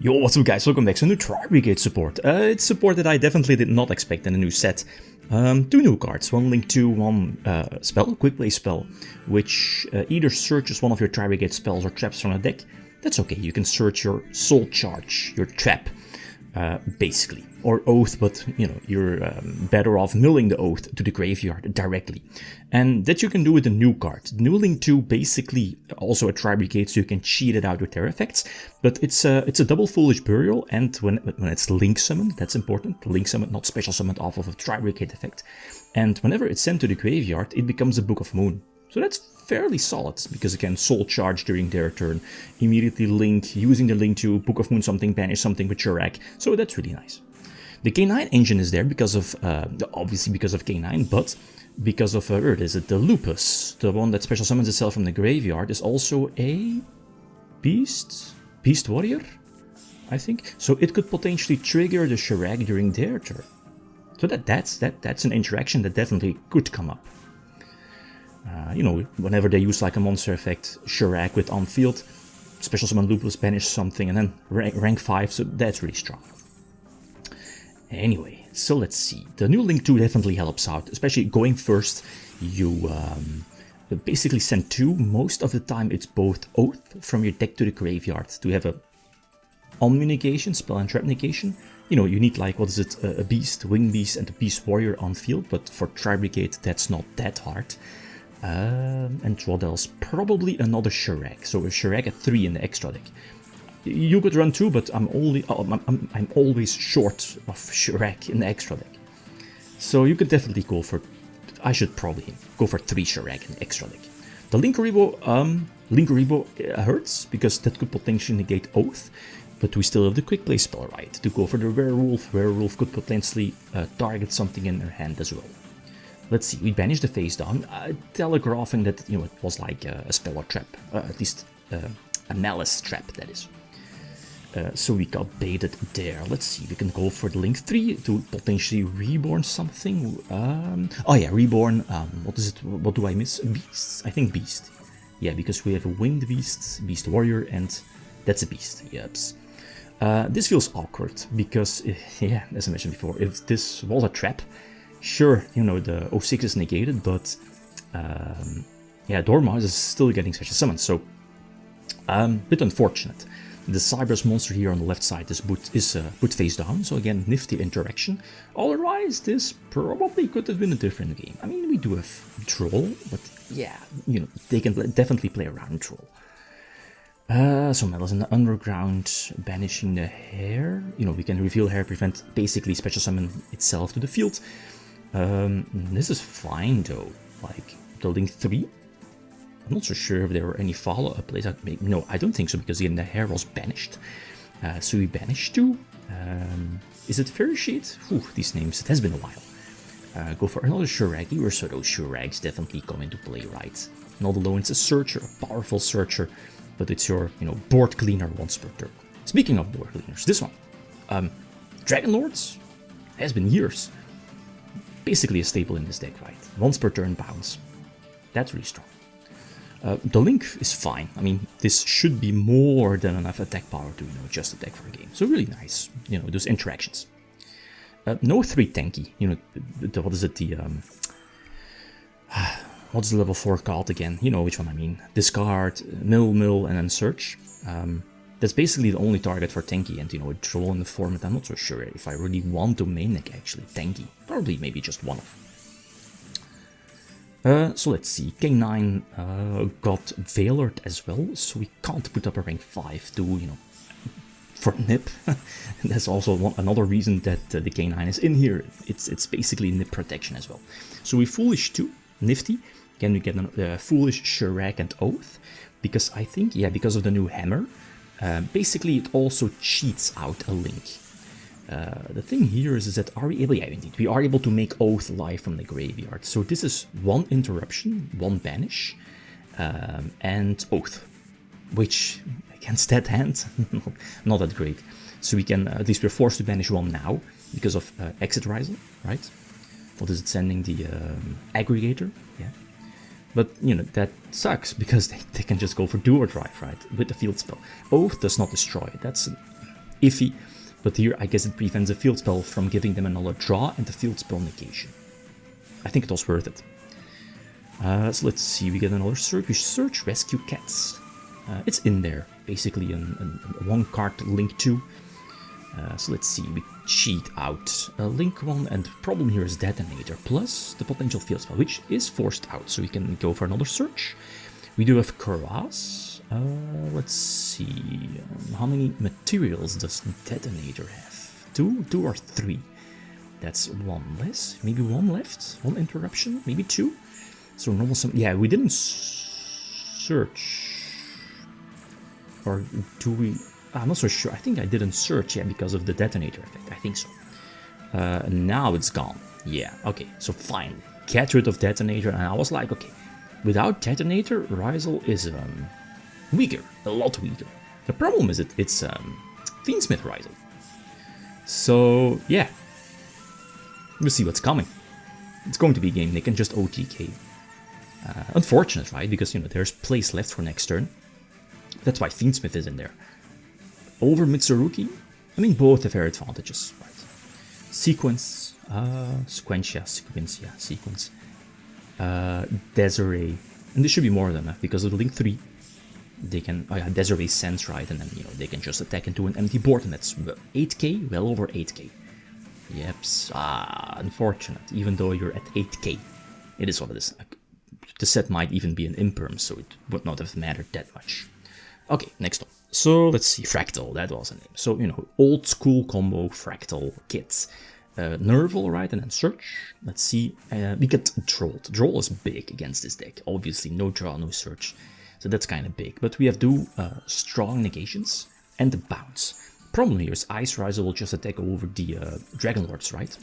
Yo, what's up guys, welcome back to new Tri-Brigade support. It's support that I definitely did not expect in a new set. Two new cards, one link to one spell, quick play spell, which either searches one of your Tri-Brigade spells or traps from a deck. That's okay, you can search your soul charge, your trap, basically. Or oath, but you know, you're better off milling the oath to the graveyard directly. And that you can do with the new card. The new link 2 basically also a Tri-Brigade, so you can cheat it out with their effects. But it's a double Foolish Burial, and when it's link summoned, that's important. Link summoned, not special summoned off of a Tri-Brigade effect. And whenever it's sent to the graveyard, it becomes a Book of Moon. So that's fairly solid, because it can soul charge during their turn, immediately link, using the link to Book of Moon something, banish something with Shurak. So that's really nice. The K9 engine is there because of, obviously because of K9, but because of, where is it, the Lupus, the one that special summons itself from the graveyard, is also a beast warrior, I think. So it could potentially trigger the Shurak during their turn. So that's an interaction that definitely could come up. You know, whenever they use like a monster effect, Shurak with on field, special summon Lupus, banish something, and then rank 5, so that's really strong. Anyway, so let's see. The new link 2 definitely helps out, especially going first. You basically send 2. Most of the time it's both Oath from your deck to the graveyard to have a Omni negation, spell and trap negation. You know, you need like, what is it, a beast, wing beast and a beast warrior on field, but for Tri-Brigade that's not that hard. And what else? Probably another Shurak, so a Shurak at 3 in the extra deck. You could run 2, but I'm always short of Shurak in the extra deck. So you could definitely go for, I should probably go for 3 Shurak in the extra deck. The Linkuribo hurts, because that could potentially negate Oath, but we still have the quick play spell, right? To go for the Werewolf. Werewolf could potentially target something in their hand as well. Let's see, we banished the face down, telegraphing that, you know, it was like a spell or trap, at least a malice trap, that is. So we got baited there. Let's see, we can go for the link 3 to potentially reborn something. Oh yeah, reborn, what is it, what do I miss? Beast? I think beast. Yeah, because we have a winged beast, beast warrior, and that's a beast, yeps. This feels awkward, because, yeah, as I mentioned before, if this was a trap, sure, you know, the 06 is negated, but, yeah, Dormouse is still getting special summons, so, bit unfortunate. The Cyber's monster here on the left side is put face down, so again, nifty interaction. Otherwise, this probably could have been a different game. I mean, we do have Troll, but yeah, you know, they can definitely play around Troll. So Metal's in the underground, banishing the hair. You know, we can reveal hair, prevent basically special summon itself to the field. This is fine though, like the link 3. I'm not so sure if there were any follow-up plays. No, I don't think so, because again the hair was banished. So we banished 2. Is it Fairy Sheet? Whew, these names, it has been a while. Go for another Shuragi, or so those Shurags definitely come into play, right? Not alone, it's a searcher, a powerful searcher, but it's your, you know, board cleaner once per turn. Speaking of board cleaners, this one. Dragon Lords has been years. Basically a staple in this deck, right? Once per turn bounce. That's really strong. The link is fine. I mean, this should be more than enough attack power to, you know, just attack for a game. So really nice, you know, those interactions. No 3 tanky, you know, what is it, the, what's the level 4 called again? You know which one I mean. Discard, mill, and then search. That's basically the only target for tanky, and, you know, a troll in the format, I'm not so sure if I really want to main deck actually tanky. Probably maybe just one of. So let's see, K9 got Veilered as well, so we can't put up a rank 5 to, you know, for nip. That's also another reason that the K9 is in here. It's basically nip protection as well. So we Foolish 2, nifty. Again, we get a Foolish Shurak and Oath, because I think, yeah, because of the new hammer, basically it also cheats out a link. The thing here is that are we able, yeah, indeed, we are able to make Oath live from the graveyard. So this is 1 interruption, 1 banish, and Oath, which against that hand, not that great. So we can, at least we're forced to banish 1 now, because of Exit Rising, right? What is it, sending the aggregator, yeah. But, you know, that sucks, because they can just go for do or drive, right, with the field spell. Oath does not destroy, that's an iffy. But here, I guess it prevents a field spell from giving them another draw and the field spell negation. I think it was worth it. So let's see, we get another search. We search Rescue Cats. It's in there, basically a one card link 2. So let's see, we cheat out link 1, and the problem here is Detonator plus the potential field spell, which is forced out, so we can go for another search. We do have Karaz. Let's see, how many materials does Detonator have? 2 or 3? That's 1 less, maybe 1 left, 1 interruption, maybe 2. So normal sum, yeah, we didn't search, or do we? I'm not so sure. I think I didn't search yet because of the Detonator effect. I think so. Now it's gone. Yeah, okay. So fine. Get rid of Detonator. And I was like, okay, without Detonator, Rizal is weaker. A lot weaker. The problem is it's Fiendsmith Rizal. So, yeah. We'll see what's coming. It's going to be a game they can just OTK. Unfortunate, right? Because, you know, there's place left for next turn. That's why Fiendsmith is in there. Over Mitsurugi, I mean, both have their advantages, right? Sequence, Sequence. Desiree, and there should be more of them, because of the link 3. They can, Desiree Sense, right? And then, you know, they can just attack into an empty board, and that's 8k, well over 8k. Yep, unfortunate, even though you're at 8k. It is what it is. The set might even be an imperm, so it would not have mattered that much. Okay, next up. So let's see, Fractal, that was a name. So, you know, old school combo Fractal kits. Nerval, right, and then Search. Let's see, we get Droll. Droll is big against this deck. Obviously, no draw, no search. So that's kind of big. But we have strong negations and the bounce. Problem here is Ice Riser will just attack over the Dragon Lords, right?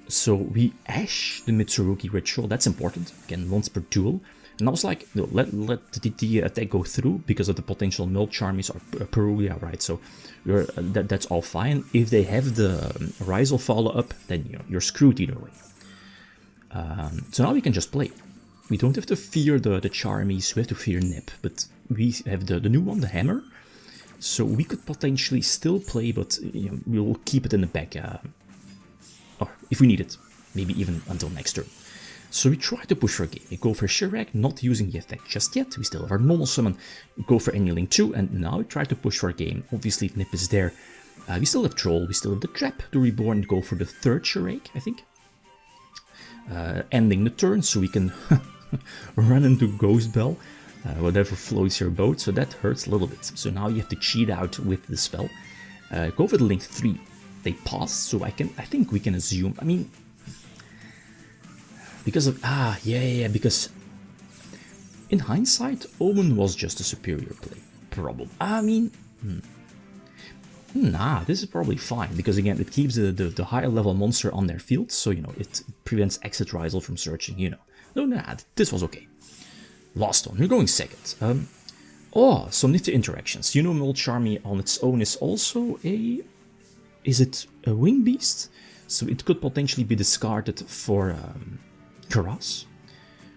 So we Ash the Mitsurugi Ritual, that's important. Again, once per duel. And I was like, no, let the attack go through because of the potential null charmies or Perugia, right? So that's all fine. If they have the Rizal follow up, then you know, you're screwed either way. So now we can just play. We don't have to fear the charmies, we have to fear Nip, but we have the new one, the Hammer. So we could potentially still play, but you know, we'll keep it in the back, or if we need it, maybe even until next turn. So we try to push for a game. We go for Shirek, not using the effect just yet. We still have our normal summon. We go for any link 2, and now we try to push for a game. Obviously, Nip is there. We still have Troll, we still have the Trap to Reborn, go for the 3rd Shirek, I think. Ending the turn, so we can run into Ghost Bell, whatever floats your boat, so that hurts a little bit. So now you have to cheat out with the spell. Go for the link 3. They pass, so I think we can assume, I mean, because of, because in hindsight, Omen was just a superior play, probably. I mean, nah, this is probably fine, because again, it keeps the higher level monster on their field, so, you know, it prevents Exit Rizal from searching, you know. No, nah, this was okay. Last one, we're going second. Some nifty interactions. You know, Null Charmy on its own is also is it a Wing Beast? So it could potentially be discarded for Karaz.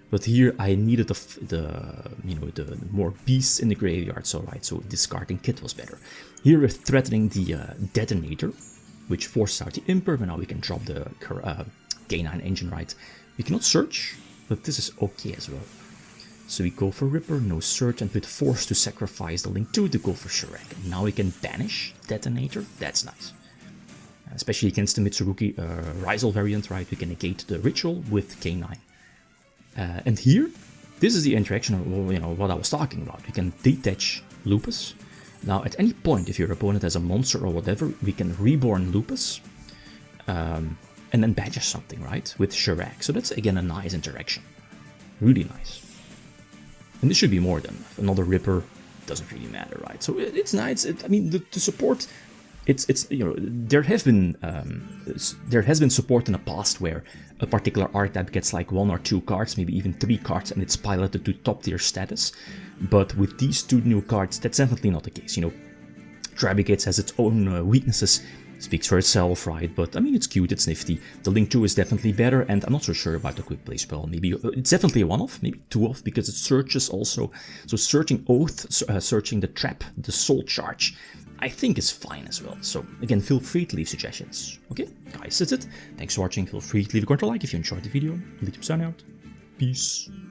But here I needed the more beasts in the graveyard, so right, so discarding Kit was better. Here we're threatening the Detonator, which forces out the Imper, and now we can drop the K9 engine, right? We cannot search, but this is okay as well. So we go for Ripper, no search, and with forced to sacrifice the link 2 to go for Shirek. And now we can banish Detonator, that's nice. Especially against the Mitsurugi Rizal variant, right? We can negate the Ritual with K9. And here, this is the interaction of, you know, what I was talking about. We can detach Lupus. Now, at any point, if your opponent has a monster or whatever, we can reborn Lupus. And then banish something, right? With Shirek. So that's, again, a nice interaction. Really nice. And this should be more than enough. Another Ripper doesn't really matter, right? So it's nice. I mean, the support... It's you know, there has been support in the past where a particular archetype gets like 1 or 2 cards, maybe even 3 cards, and it's piloted to top tier status. But with these 2 new cards, that's definitely not the case. You know, Tri-Brigade has its own weaknesses, speaks for itself, right? But I mean, it's cute, it's nifty. The link 2 is definitely better, and I'm not so sure about the quick play spell. Maybe it's definitely a 1-off, maybe 2-off, because it searches also. So searching Oath, searching the Trap, the Soul Charge. I think is fine as well. So again, feel free to leave suggestions. Okay, guys, that's it. Thanks for watching. Feel free to leave a like if you enjoyed the video. Riddim signing out. Peace.